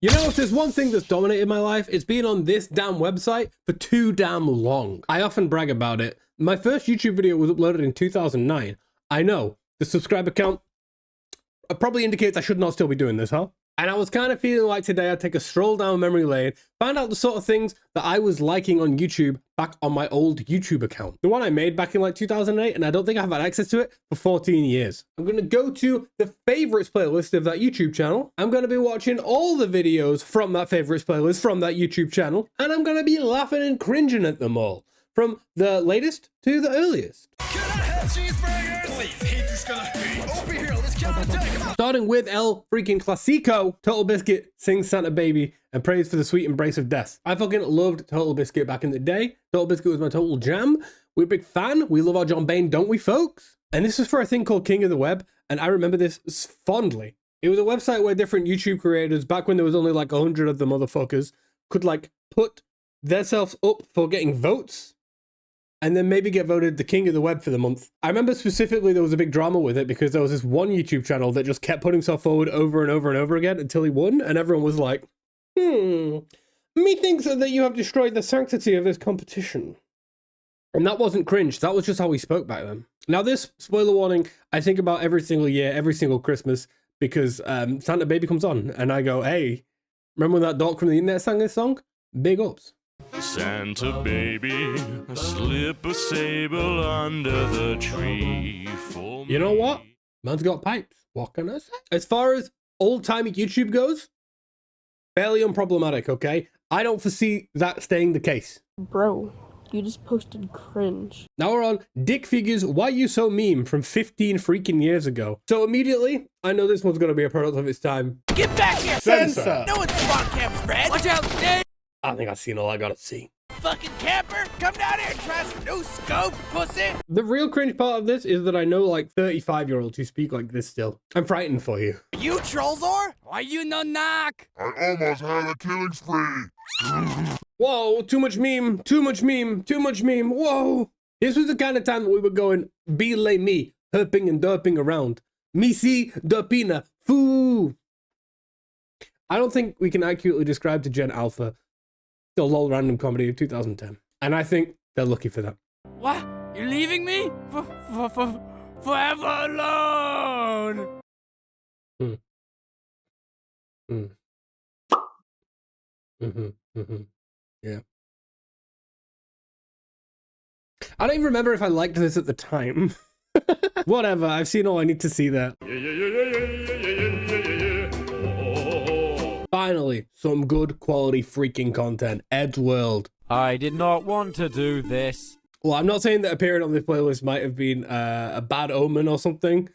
You know, if there's one thing that's dominated my life, it's been on this damn website for too damn long. I often brag about it. My first YouTube video was uploaded in 2009. I know, the subscriber count probably indicates I should not still be doing this, huh? And I was kind of feeling like today I'd take a stroll down memory lane, find out the sort of things that I was liking on YouTube back on my old YouTube account. The one I made back in like 2008, and I don't think I've had access to it for 14 years. I'm going to go to the favorites playlist of that YouTube channel. I'm going to be watching all the videos from that favorites playlist from that YouTube channel, and I'm going to be laughing and cringing at them all, from the latest to the earliest. Can I have cheeseburgers? Please, hate this guy. Over here, let's count a day. Come on. Starting with El freaking Clasico, Total Biscuit sings Santa Baby and prays for the sweet embrace of death. I fucking loved Total Biscuit back in the day. Total Biscuit was my total jam. We're a big fan. We love our John Bain, don't we, folks? And this was for a thing called King of the Web, and I remember this fondly. It was a website where different YouTube creators, back when there was only like 100 of the motherfuckers, could like put themselves up for getting votes and then maybe get voted the king of the web for the month. I remember specifically there was a big drama with it because there was this one YouTube channel that just kept putting himself forward over and over and over again until he won, and everyone was like, methinks that you have destroyed the sanctity of this competition. And that wasn't cringe, that was just how we spoke back then. Now this, spoiler warning, I think about every single year, every single Christmas, because Santa Baby comes on, and I go, hey, remember when that doc from the internet sang this song? Big ups. Santa baby, slip a sable under the tree for me. You know what? Man's got pipes. What can I say? As far as old-timey YouTube goes, fairly unproblematic, okay? I don't foresee that staying the case. Bro, you just posted cringe. Now we're on Dick Figures Why You So Meme from 15 freaking years ago. So immediately, I know this one's going to be a product of its time. Get back here. Censor. No, it's spot camp, Fred. Watch out. Hey, I think I've seen all I gotta see. fucking camper. Come down here and try some new scope, pussy. The real cringe part of this is that I know like 35-year-olds who speak like this still. I'm frightened for you. You Trollzor? Why you no knock? I almost had a killing spree. Whoa, too much meme, too much meme, too much meme, whoa. This was the kind of time that we were going, be like me, herping and derping around. Me see, derpina, foo. I don't think we can accurately describe to Gen Alpha the lol random comedy of 2010. And I think they're lucky for that. What? You're leaving me? Forever alone? Yeah. I don't even remember if I liked this at the time. Whatever, I've seen all I need to see there. Finally, some good quality freaking content. Eddsworld. I did not want to do this. Well, I'm not saying that appearing on this playlist might have been a bad omen or something,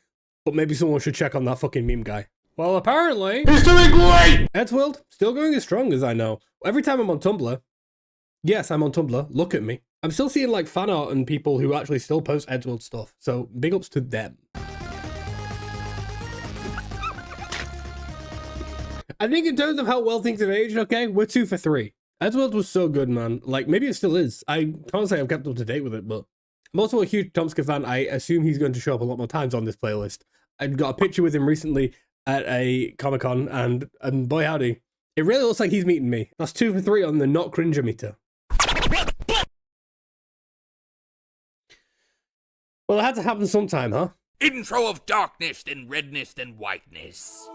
but maybe someone should check on that fucking meme guy. Well, apparently, he's doing great! Eddsworld, still going as strong as I know. Every time I'm on Tumblr, yes, I'm on Tumblr, look at me. I'm still seeing like fan art and people who actually still post Eddsworld stuff, so big ups to them. I think in terms of how well things have aged, okay, we're 2 for 3. Eddsworld was so good, man. Like, maybe it still is. I can't say I've kept up to date with it, but I'm also a huge Tomska fan. I assume he's going to show up a lot more times on this playlist. I got a picture with him recently at a Comic-Con, and boy howdy, it really looks like he's meeting me. That's 2 for 3 on the not cringe-o-meter. Well, it had to happen sometime, huh? Intro of darkness and redness and whiteness.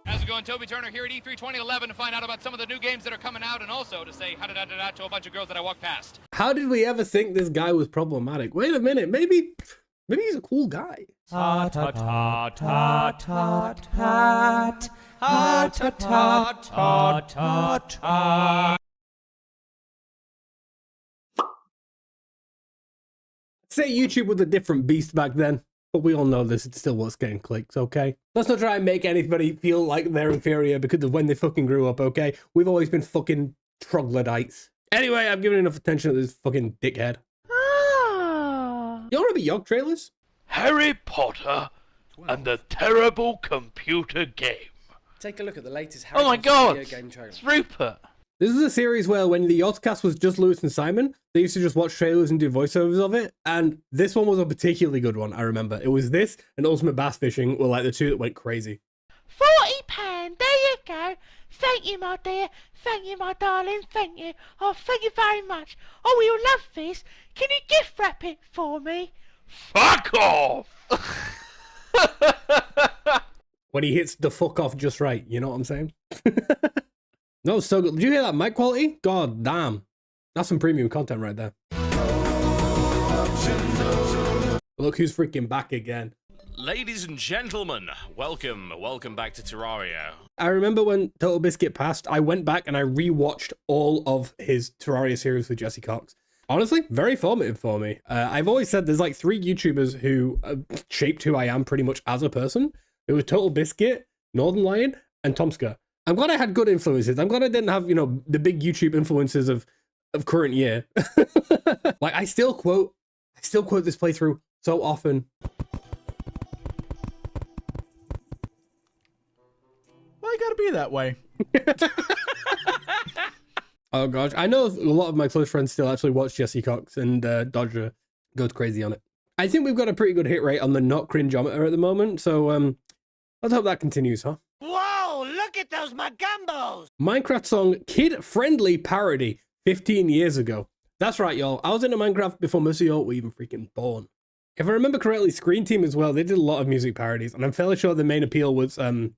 How's it going? Toby Turner here at E3 2011 to find out about some of the new games that are coming out and also to say ha-da-da-da-da to a bunch of girls that I walk past. How did we ever think this guy was problematic? Wait a minute, maybe he's a cool guy. Ta ta ta ta ta ta ta ta ta ta ta. Say YouTube was a different beast back then, but we all know this, it still was getting clicks, okay? Let's not try and make anybody feel like they're inferior because of when they fucking grew up, okay? We've always been fucking troglodytes. Anyway, I've given enough attention to this fucking dickhead. You remember Yog trailers? Harry Potter and the Terrible Computer Game. Take a look at the latest Harry Oh my Potter god, video game trailer. it's Rupert. This is a series where when the Yogscast was just Lewis and Simon, they used to just watch trailers and do voiceovers of it. And this one was a particularly good one, I remember. It was this and Ultimate Bass Fishing were like the two that went crazy. £40, there you go. Thank you, my dear. Thank you, my darling. Thank you. Oh, thank you very much. Oh, you love this. Can you gift wrap it for me? Fuck off! When he hits the fuck off just right, you know what I'm saying? No, so good. Did you hear that mic quality? God damn. That's some premium content right there. Look who's freaking back again. Ladies and gentlemen, welcome back to Terraria. I remember when Total Biscuit passed, I went back and I rewatched all of his Terraria series with Jesse Cox. Honestly, very formative for me. I've always said there's like 3 YouTubers who shaped who I am pretty much as a person. It was Total Biscuit, Northern Lion, and Tomska. I'm glad I had good influences. I'm glad I didn't have, you know, the big YouTube influences of current year. Like I still quote this playthrough so often. Why you gotta be that way? Oh gosh, I know a lot of my close friends still actually watch Jesse Cox, and Dodger goes crazy on it. I think we've got a pretty good hit rate on the not cringeometer at the moment, so let's hope that continues, huh? Whoa, look at those Magumbos! Minecraft song kid-friendly parody 15 years ago. That's right, y'all. I was into Minecraft before most of y'all were even freaking born. If I remember correctly, Screen Team as well, they did a lot of music parodies, and I'm fairly sure the main appeal was now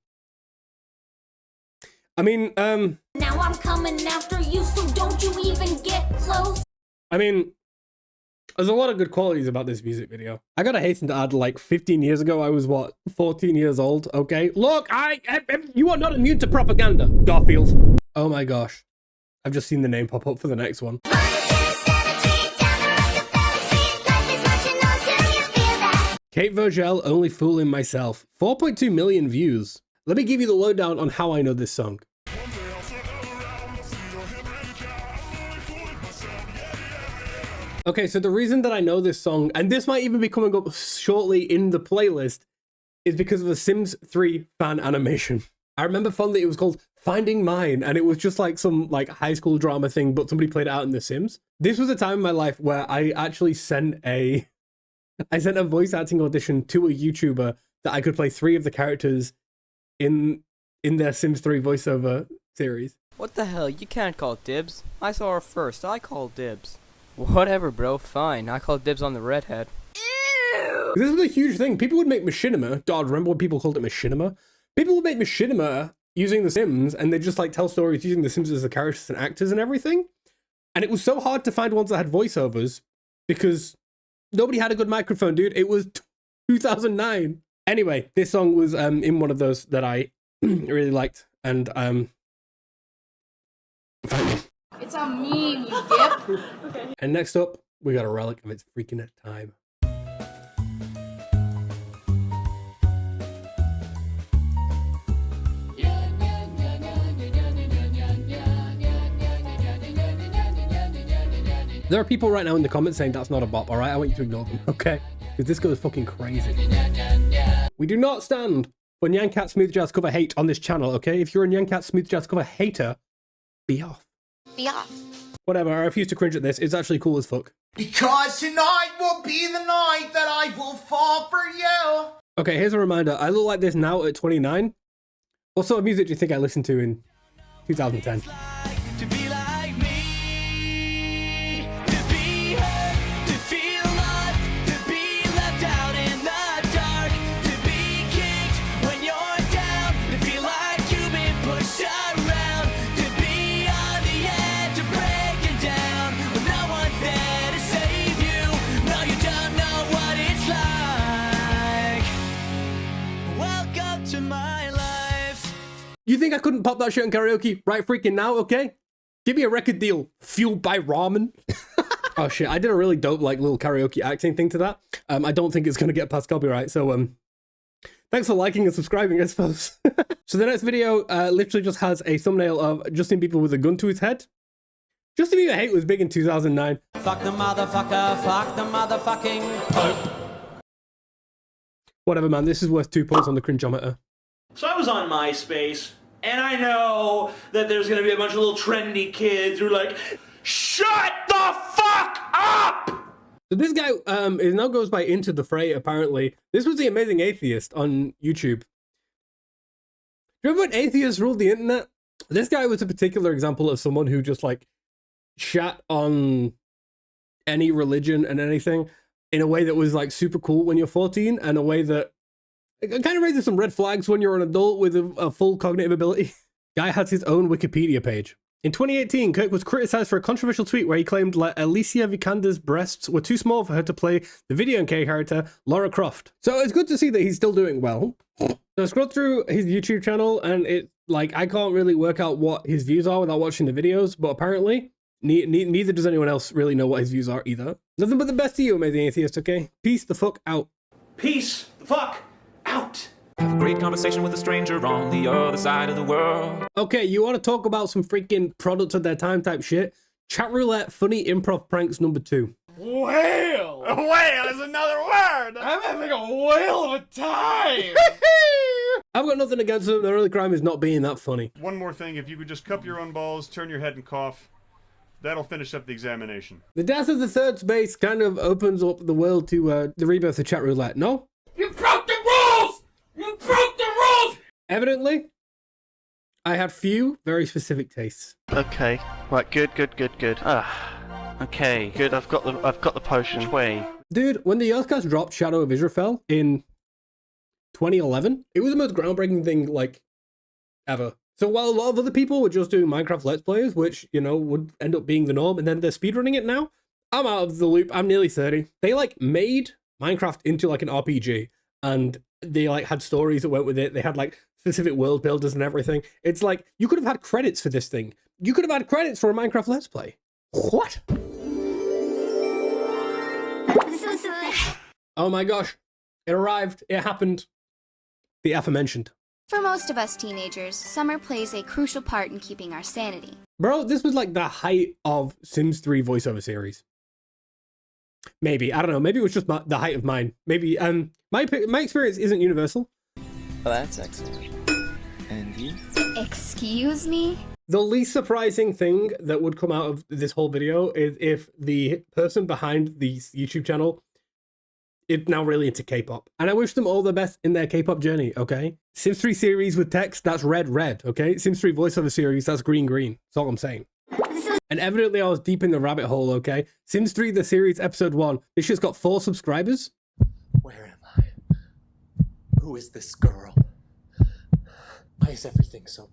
I'm coming after you, so don't you even get close. I mean, there's a lot of good qualities about this music video. I gotta hasten to add, like 15 years ago, I was what, 14 years old, okay? Look, you are not immune to propaganda, Garfield. Oh my gosh. I've just seen the name pop up for the next one. Kate Virgil, Only Fooling Myself. 4.2 million views. Let me give you the lowdown on how I know this song. Okay, so the reason that I know this song, and this might even be coming up shortly in the playlist, is because of the Sims 3 fan animation. I remember fondly it was called Finding Mine, and it was just like some like high school drama thing, but somebody played it out in The Sims. This was a time in my life where I actually sent a voice acting audition to a YouTuber that I could play 3 of the characters in their Sims 3 voiceover series. What the hell? You can't call dibs. I saw her first. I called dibs. Whatever, bro. Fine. I called dibs on the redhead. Ew! This was a huge thing. People would make machinima. God, remember when people called it machinima? People would make machinima using The Sims, and they'd just like tell stories using The Sims as the characters and actors and everything. And it was so hard to find ones that had voiceovers because nobody had a good microphone, dude. It was 2009. Anyway, this song was in one of those that I really liked, and It's a meme, you dip. Okay. And next up, we got a relic of It's Freaking Time. There are people right now in the comments saying that's not a bop, alright? I want you to ignore them, okay? Because this goes fucking crazy. We do not stand for Nyan Cat Smooth Jazz cover hate on this channel, okay? If you're a Nyan Cat Smooth Jazz cover hater, be off. Be off. Whatever, I refuse to cringe at this. It's actually cool as fuck. Because tonight will be the night that I will fall for you. Okay, here's a reminder. I look like this now at 29. What sort of music do you think I listened to in 2010? You think I couldn't pop that shit in karaoke right freaking now, okay? Give me a record deal fueled by ramen. Oh shit, I did a really dope like little karaoke acting thing to that. I don't think it's gonna get past copyright, so thanks for liking and subscribing, I suppose. So the next video literally just has a thumbnail of Justin Bieber with a gun to his head. Justin Bieber hate was big in 2009. Fuck the motherfucker, fuck the motherfucking Pope. Whatever, man, this is worth 2 points on the cringeometer. So I was on MySpace, and I know that there's gonna be a bunch of little trendy kids who are like, shut the fuck up! So this guy is now goes by Into the Fray, apparently. This was the Amazing Atheist on YouTube. Remember when atheists ruled the internet? This guy was a particular example of someone who just like shat on any religion and anything in a way that was like super cool when you're 14, and a way that it kind of raises some red flags when you're an adult with a full cognitive ability. Guy has his own Wikipedia page. In 2018, Kirk was criticized for a controversial tweet where he claimed Alicia Vikander's breasts were too small for her to play the video game character Lara Croft. So it's good to see that he's still doing well. So I scrolled through his YouTube channel, and it like I can't really work out what his views are without watching the videos, but apparently neither does anyone else really know what his views are either. Nothing but the best to you, amazing atheist, okay? Peace the fuck out. Peace the fuck out. Have a great conversation with a stranger on the other side of the world. Okay, you want to talk about some freaking product of their time type shit? Chat roulette funny improv pranks #2. Whale! A whale is another word! I'm having a whale of a time! I've got nothing against them. Their only crime is not being that funny. One more thing, if you could just cup your own balls, turn your head and cough, that'll finish up the examination. The death of the third space kind of opens up the world to the rebirth of chat roulette, no? You broke the rules! You broke the rules! Evidently, I had few very specific tastes. Okay, right, good. Okay, good. I've got the potion. Way, dude. When the Yogscast dropped Shadow of Israfel in 2011, it was the most groundbreaking thing like ever. So while a lot of other people were just doing Minecraft Let's Plays, which you know would end up being the norm, and then they're speedrunning it now, I'm out of the loop. I'm nearly 30. They like made Minecraft into like an RPG, and they like had stories that went with it. They had like specific world builders and everything. It's like you could have had credits for this thing. You could have had credits for a Minecraft Let's Play. What? Oh my gosh, it arrived. It happened. The aforementioned. For most of us teenagers, summer plays a crucial part in keeping our sanity. Bro, this was like the height of Sims 3 voiceover series. Maybe, I don't know. Maybe it was just the height of mine. Maybe, my experience isn't universal. Oh, that's excellent. And you? Excuse me? The least surprising thing that would come out of this whole video is if the person behind the YouTube channel is now really into K-pop. And I wish them all the best in their K-pop journey, okay? Sims 3 series with text, that's red, okay? Sims 3 voiceover series, that's green. That's all I'm saying. And evidently I was deep in the rabbit hole, okay? Sims 3 the series episode 1. This shit's got 4 subscribers. Where am I? Who is this girl? Why is everything so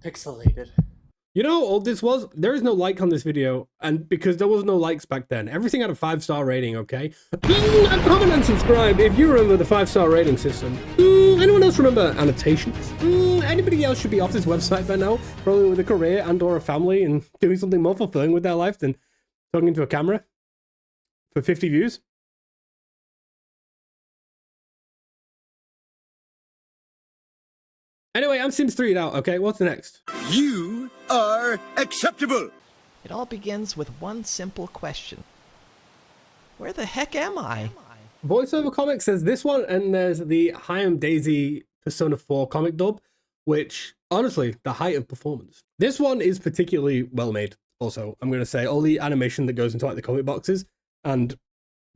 pixelated? You know how old this was? There is no like on this video, and because there was no likes back then. Everything had a 5-star rating, okay? Comment and subscribe if you remember the 5-star rating system. Anyone else remember annotations? Anybody else should be off this website by now, probably with a career and or a family and doing something more fulfilling with their life than talking into a camera for 50 views. Anyway, I'm Sims 3'd out, okay? What's next? You are acceptable! It all begins with one simple question. Where the heck am I? VoiceOver Comics says this one, and there's the Hi, I'm Daisy Persona 4 comic dub, which, honestly, the height of performance. This one is particularly well made, also. I'm going to say all the animation that goes into like the comic boxes, and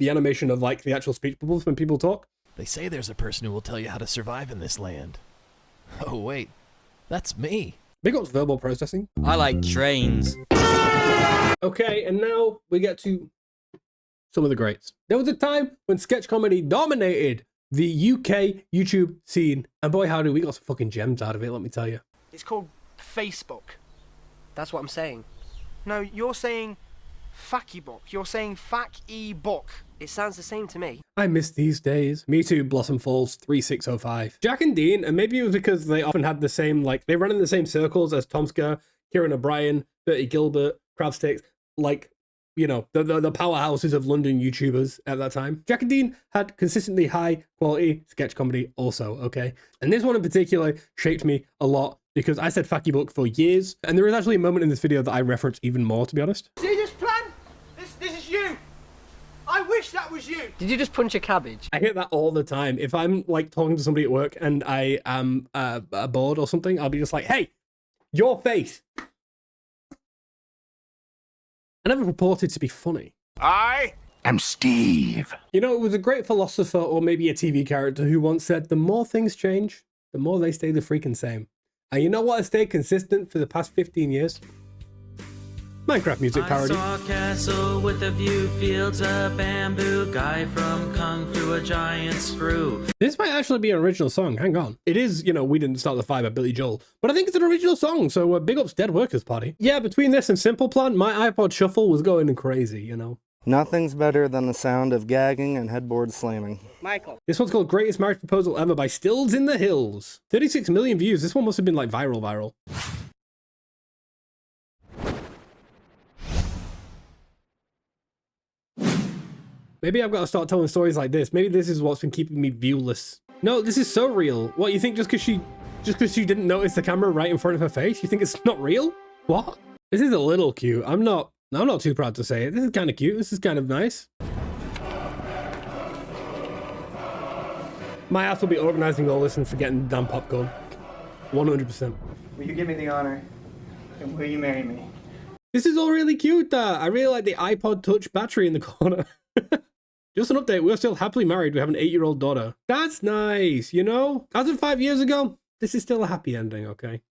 the animation of like the actual speech bubbles when people talk. They say there's a person who will tell you how to survive in this land. Oh wait, that's me. Big ups verbal processing. I like trains. Okay, and now we get to some of the greats. There was a time when sketch comedy dominated the UK YouTube scene, and boy howdy, we got some fucking gems out of it, let me tell you. It's called Facebook. That's what I'm saying. No, you're saying Facky-book. You're saying Fack-e-book. It sounds the same to me. I miss these days. Me too, Blossom Falls 3605. Jack and Dean, and maybe it was because they often had the same, like, they ran in the same circles as Tomska, Kieran O'Brien, Bertie Gilbert, Crabsticks, like, you know, the powerhouses of London YouTubers at that time. Jack and Dean had consistently high quality sketch comedy also, okay? And this one in particular shaped me a lot because I said Facky-book for years, and there is actually a moment in this video that I reference even more, to be honest. See this plan? This is you. I wish that was you. Did you just punch a cabbage? I hear that all the time. If I'm like talking to somebody at work and I am bored or something, I'll be just like, hey, your face. I never purported to be funny. I am Steve. You know, it was a great philosopher or maybe a TV character who once said, the more things change, the more they stay the freaking same. And you know what has stayed consistent for the past 15 years? Minecraft music parody. I saw a castle with a view, fields of bamboo, guy from Kung Fu, a giant screw. This might actually be an original song. Hang on. It is, you know, We Didn't Start the Fire by Billy Joel, but I think it's an original song, so big ups Dead Workers Party. Yeah, between this and Simple Plan, my iPod Shuffle was going crazy, you know. Nothing's better than the sound of gagging and headboard slamming. Michael. This one's called Greatest Marriage Proposal Ever by Stills in the Hills. 36 million views. This one must have been like viral. Maybe I've got to start telling stories like this. Maybe this is what's been keeping me viewless. No, this is so real. What, you think just because she didn't notice the camera right in front of her face, you think it's not real? What? This is a little cute. I'm not too proud to say it. This is kind of cute. This is kind of nice. My ass will be organizing all this and forgetting the damn popcorn. 100%. Will you give me the honor? And will you marry me? This is all really cute. I really like the iPod Touch battery in the corner. Just an update, we're still happily married. We have an 8-year-old daughter. That's nice, you know? As of 5 years ago, this is still a happy ending, okay?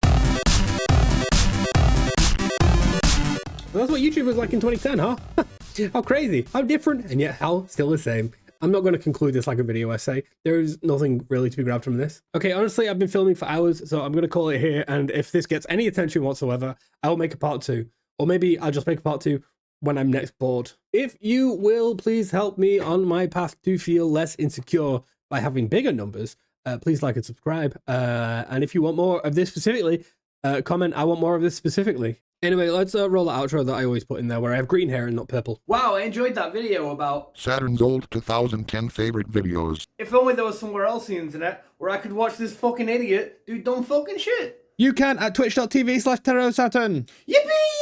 So that's what YouTube was like in 2010, huh? How crazy, how different, and yet how still the same. I'm not going to conclude this like a video essay. There is nothing really to be grabbed from this. Okay, honestly, I've been filming for hours, so I'm going to call it here, and if this gets any attention whatsoever, I will make a part 2. Or maybe I'll just make a part 2 when I'm next bored. If you will please help me on my path to feel less insecure by having bigger numbers, please like and subscribe. And if you want more of this specifically, comment, I want more of this specifically. Anyway, let's roll the outro that I always put in there where I have green hair and not purple. Wow, I enjoyed that video about Saturn's old 2010 favorite videos. If only there was somewhere else on the internet where I could watch this fucking idiot do dumb fucking shit. You can at twitch.tv/TerrorSaturn. Yippee!